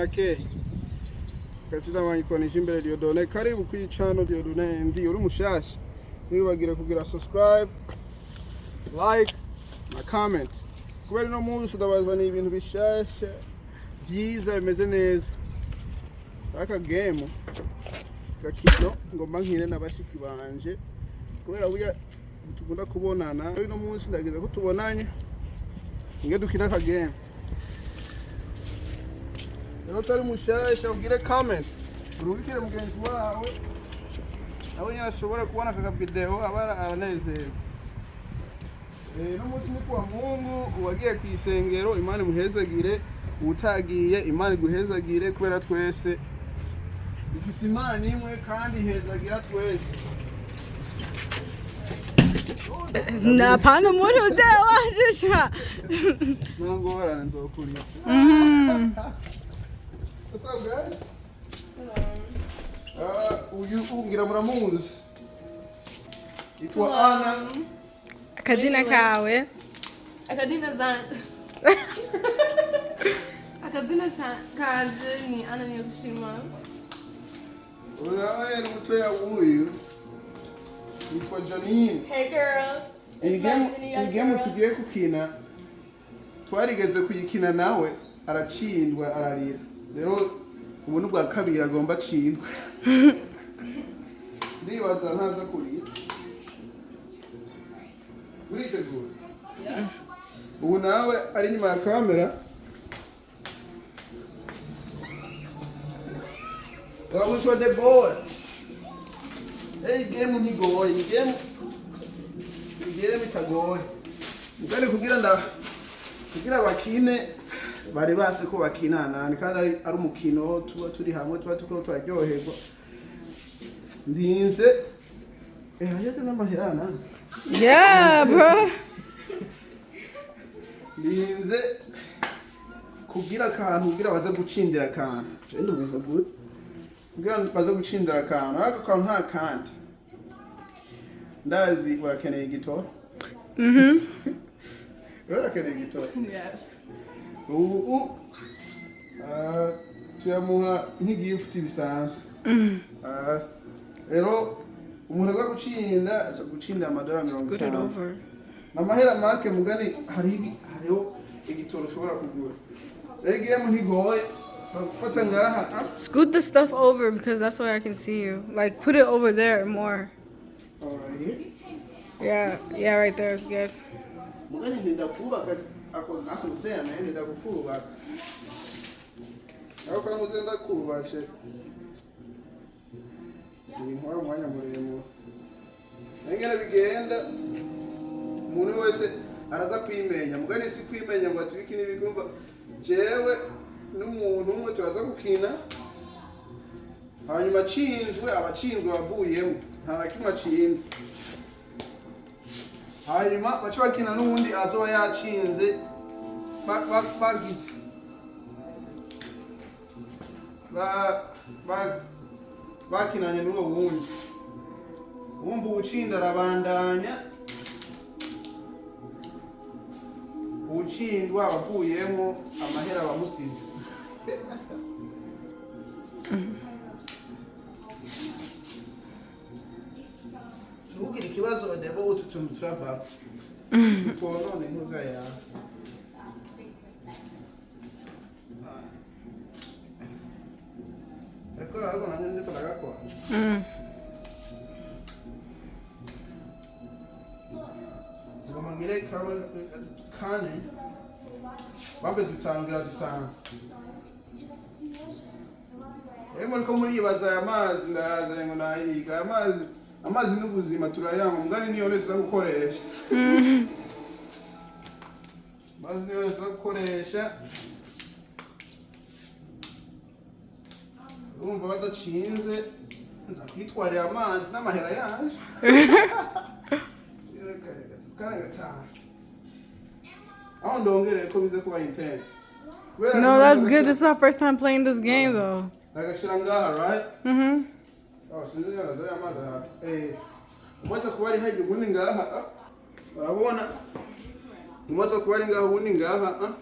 make kasida wanyitwa imbere Diodone karibu kwicano Diodone ndi uri mushasha nibagira kugira subscribe like na comment kubera no munsi ndabazana ibintu bishasha byiza bimeze neza aka game gakino ngomba nkine nabashiki banje kubera burya tugunda kubonana no munsi ndageza ko tubonanye nge dukina aka game rero tari mushasha ugire comment urubikire mugenzi wawe abo nyarashobora kubona aka video abara abanezero no munsi ni kwa Mungu uwagiye kwisengero Imana muhezagire utagiye Imana guhezagire kubera twese dufise Imana imwe kandi hezagira twese na pana muri uzawajisha nangorana nzokuri What's up guys? Uyu ngira muramuzi itwa Ana akadina kawe akadina zanje akadina kanje ni Ana Niyushima uraye mutwe ya uyu itwa Janine. Hey girl. Ingene tugiye kukina twarigeze kuyikina nawe aracindwa ararira rero ubu nubwa kabiri agomba cindwa ndibaza ntaza kurira uritegura ubu nawe ari nyuma ya kamera wamutwa the boy hey game ni goye game itagoye mugane kugira bakine bari base ko bakinana kandi ari umukino tuba turi hamwe tuba tuko twaryoherwa ndinze hayate n'amaherana yeah bro ndinze kugira kugira baza gucindira akantu cende ubintu good kugira baza gucindira akantu ariko nta kandi ndazi urakeneye igitoro urakeneye igitoro Yes. tuyamuha nk'igifuti bisanzwe rero umuntu aza gucinda amadolari 50 n'amahera make mugani hariho igitoro ushobora kugura rero game ntigoye fata ngaha scoot the stuff over because that's where I can see you like put it over there more alright yeah right there is good mugani ndakubaka ako nzena ndakubaka aho kandi ugenda kubashe ibintu wari umwanya muremure ngene bigenda umuntu wese araza kwimenya mugani si kwimenya ngo atubiki n'ibikumva jewe n'umuntu umwe turaza gukina hanyuma cinzwe abacinzwe bavuyemo nta nakimwe acinze hanyuma baca bakina n'ubundi azoba yacinze bagize bakinanye n'uwo wundi wumva uwucinda arabandanya uwucindwa abavuyemo amahera bamusize ntugire ikibazo debo utu tuntu turava twonone intuza yawe ariko urabona ndiko ndagakora ngoma ngire kane bambe dutangira muriko muribaza aya mazi ndayaza ngo nayiga amazi n'ubuzima turayanywa mugani niyo neza gukoresha amazi niyo neza gukoresha urumva badacinze nzakwitwarira amazi n'amahera yaje aho ndongereye ko bize kuba intense no that's good this is our first time playing this game though nagashira ngaha right sinzi neza ya mazi aha umaze kuba ari haje ubundi ngaha urabona umaze kuba ari ngaha ubundi ngaha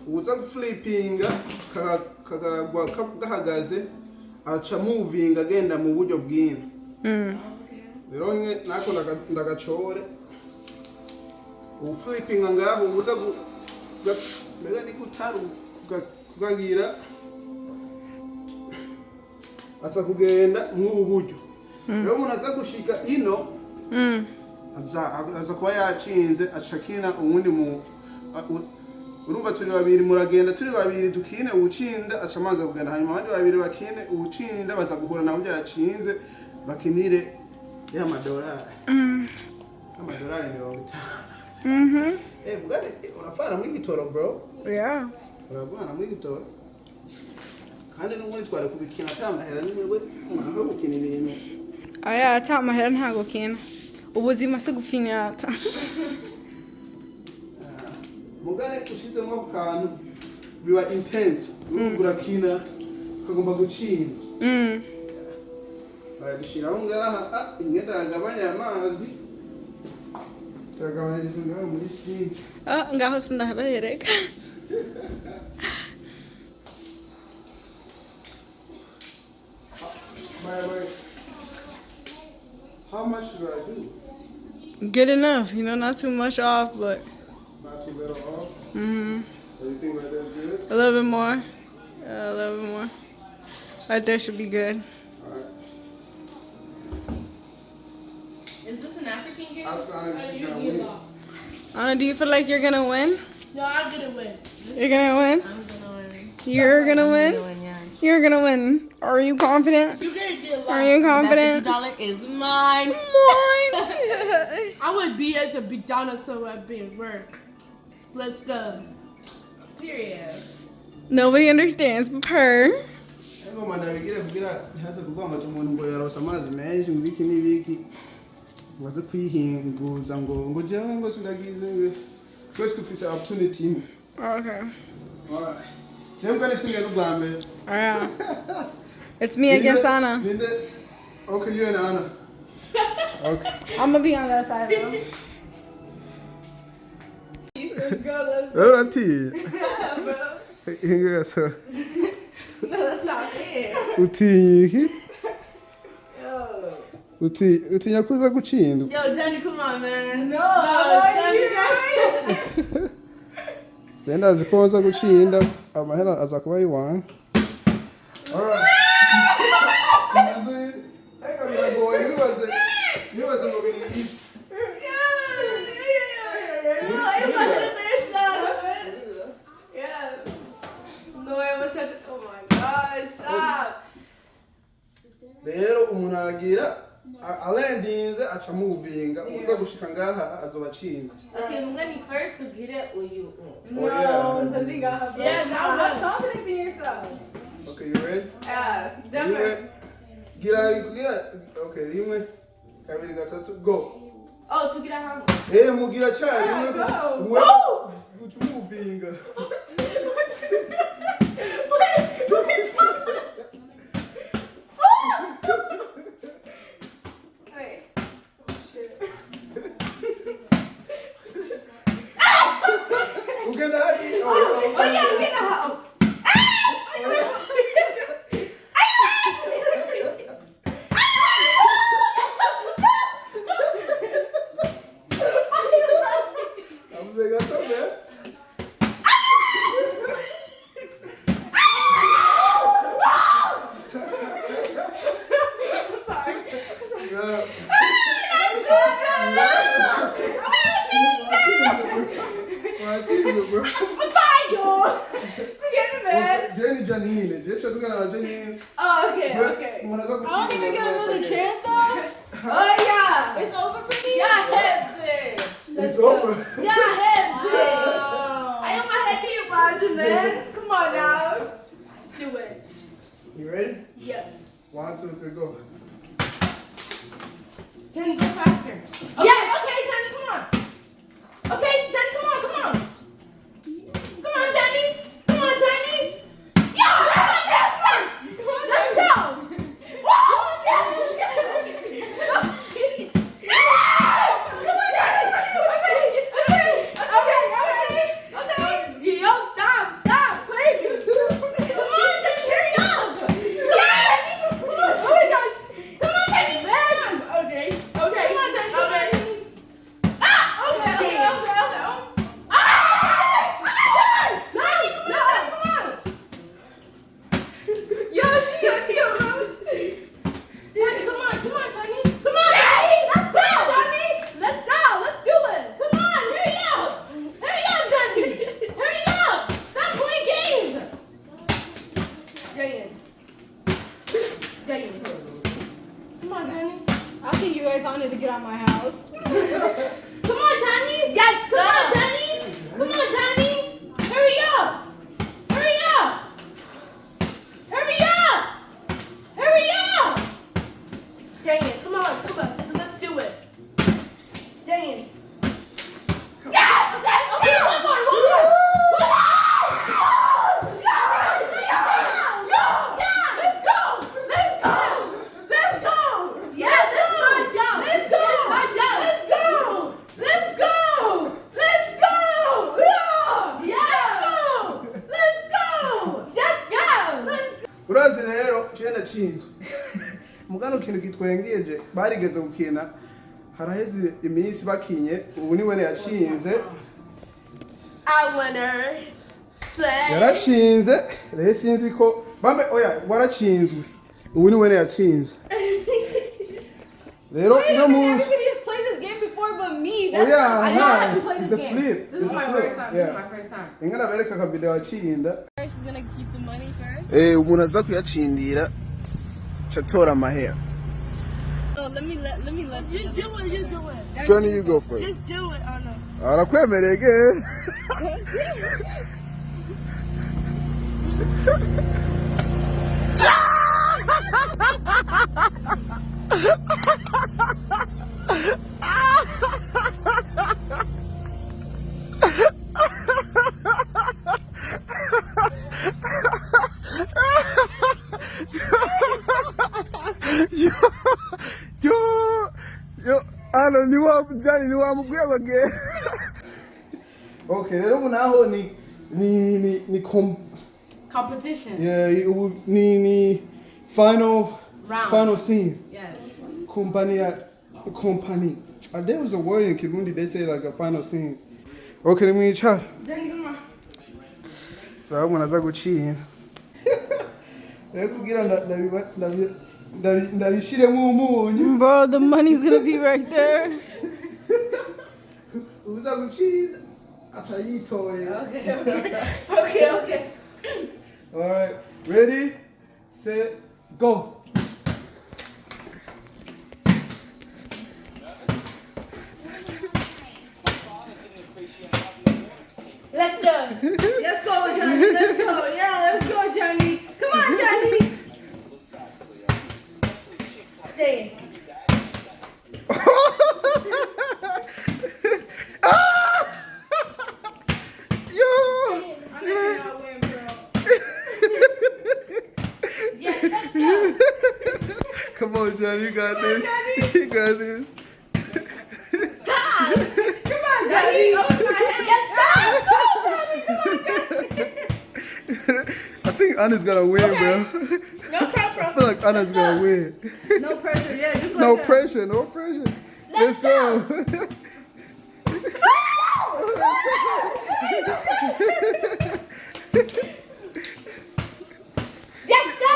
uza guflipinga kagagwa gahagaze aca moving agenda mu buryo bw'ino rero nke nako ndagacore uflipinga ngaho uza mbega ni kutaru kugagira aza kugenda mw'ubu buryo rero umuntu aza gushika ino aza kuba yacinze acakina uwundi mu urumva turi babiri muragenda turi babiri dukine uwucinda aca amaza kugenda hanyuma abandi babiri bakine uwucinda baza guhura nawe yacinze bakinire ya madolari amadolari 50 bugari urafana mw'igitoro bro Yeah. urabana mw'igitoro kandi n'ubundi twari kubikina atamahera nimwe umuntu gukina ibintu Aya atamahera ntago kina. Ubuzima si gupfinyata. mugane ushizemo ako kantu biba intense urakina ukagomba gucina bayadushyiraho ngaha imyenda yagabanya amazi turagabanyiriza ngaha muri sinki Ngaho sindabereka. How much should I do? Good enough, you know, not too much off, but Not too little off? So mhm. you think right there's good? A little bit more. A little bit more. Right there should be good. Alright. Is this an African game? Ask Anna if she's gonna win. Anna, do you feel like you're gonna win? No, I'm gonna win. You're gonna win? I'm gonna win. You're gonna win? Yeah. You're gonna win. Are you confident? You guys did a lot. Are you confident? $50 is mine. Mine. I would be at the McDonald's so I'd be at work. Let's go. Period. Nobody understands but her. Ngoma ndabigire kugira ntaze kugwama umuntu ngo yarosa amazi menshi mu biki n'ibiki waze kwihinguza ngo jewe ngo sindagize twese tufise opportunity. Okay. Alright. Jewe ngane singe n'ubwa mbere. Alright. It's me against Anna. Okay, you and Anna. Okay. I'm gonna be on that side though. Let's go. Let's go. No, that's not fair. Utinyiki? Utinya kuza gucindwa. Yo, Johnny, come on, man. No, Johnny. Senda azikoza gucinda amahera aza kuba yiwana. Alright. Eka biragoye nibaze ngo biri isi. Oh my gosh, stop. Rero umuntu aragira alendinze aca movinga uza gushika ngaha azoba cinda. Okay, I'm going first to get it with you. Oh, yeah. something got her. Yeah, now have confidence in yourself. Okay, you ready? Yeah, Rimwe. Gira. Okay, rimwe. Kabiri gatatu go. Oh, to get out. Mugira cyane rimwe. go. Wewe guca movinga. Ugenda hari. Oh yeah, get out. Janine. Oh, okay. I don't even get another chance though. Oh yeah. It's over for me? Yeah, heads it. It's over. Yeah, heads it. I am my head to you, Banja, man. Come on now. Let's do it. You ready? Yes. 1, 2, 3, go. Jenny, go faster. Okay. Yes. Okay, Jenny, come on. Okay, Jenny, come on. Come on, Jenny. Come on, Jenny. Yeah, that's one. Let's go. Whoa, Okay. Yo, stop. Dang. Come on, Johnny. I think you guys all need to get out my house. Come on, Johnny. Yes, come on, Johnny. Come on, Johnny. Hurry up. Hurry up. Hurry up. Hurry up. Dang it. Come on. Let's do it. Dang it. Yes! Okay, one more. urazi rero cyenda cinzwe mugano kintu gitwengeje barigeze gukina haraheze iminsi bakinye ubu ni wene yacinze yaracinze rero sinzi ko bambe oya waracinzwe ubu ni wene yacinze rero ino munsi Everybody has played this game before but me. Oh yeah, I haven't played it's this a game. flip. This is my first time. This is my first time. Ingana bereka ka video acinda. She's gonna keep the money first. Umuntu aza kuyacindira chatora amahera. Oh, let me let You do it. Johnny, you go first. Just do it, Anna. Arakwemerege. Yo, Anna, ni wa Johnny, ni wa mugwego ge. Okay, rero munaho ni Competition. yeah, ni final Round. final scene. Yes. Company. There was a word in Kirundi they say like a final scene. Okay, let me try. Johnny, come on. So munaza gucina. Rero kugira ndabishiremo umunyu. Bro, the money's gonna be right there. Uza gucina atayitoye. Okay. All right, ready, set, go. Let's go. Let's go, Johnny. Let's go. Yeah, let's go, Johnny. Come on, Johnny. Stay. Yo! I cannot win, bro. Yes, let's go. Come on, Johnny, you got this. You got this. Come on, Johnny. Open my head. I think Anna's gonna win, bro. No pressure. I feel like Anna's gonna win. No pressure. Yeah, just like No that. pressure, no pressure. Let's go. Yes, go.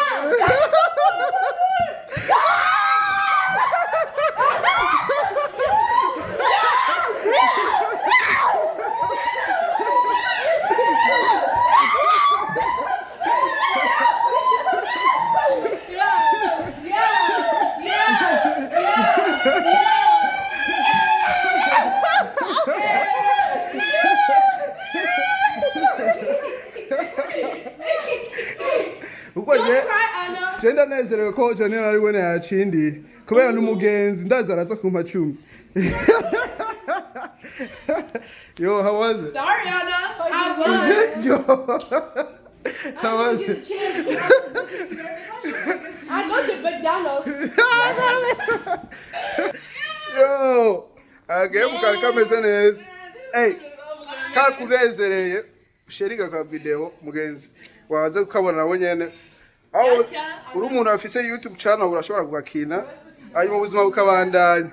Jenda nezerewe ko Johnny ari we yacindi kubera n'umugenzi ndaza araza kumpa 10. Yo, how was it? Sorry, Anna. I won. Yo. How was it? I go to McDonald's. Yo. Agem kameze neza. Hey. Kakunezereye usheriga ka video mugenzi waze ukabona nabo nyene. Aho uri umuntu afise YouTube channel urashobora kugakina ayi mu buzima bukabandanya.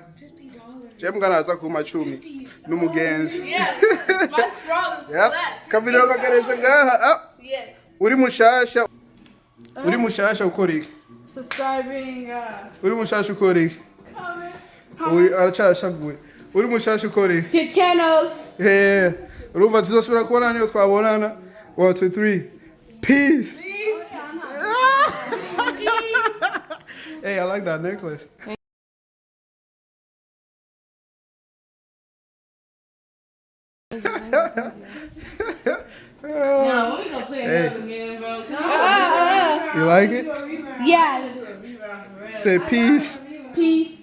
Je muganaza ku 10 n'umugenzi. Yeah. My problems Yeah. left. Kabilo kagereza ngaha. Yes. Uri mushasha ukora iki? Subscribing, Uri mushasha ukora iki? comment. Uri aracashavuye. Uri mushasha ukora iki? Hit channels. Yeah. Urumva tuzosubira kubona niyo twabonana. 1 2 3. Peace. Peace. Hey, I like that necklace. Nah, when we gonna play another game, bro? You like it? Yeah. Say peace. Peace.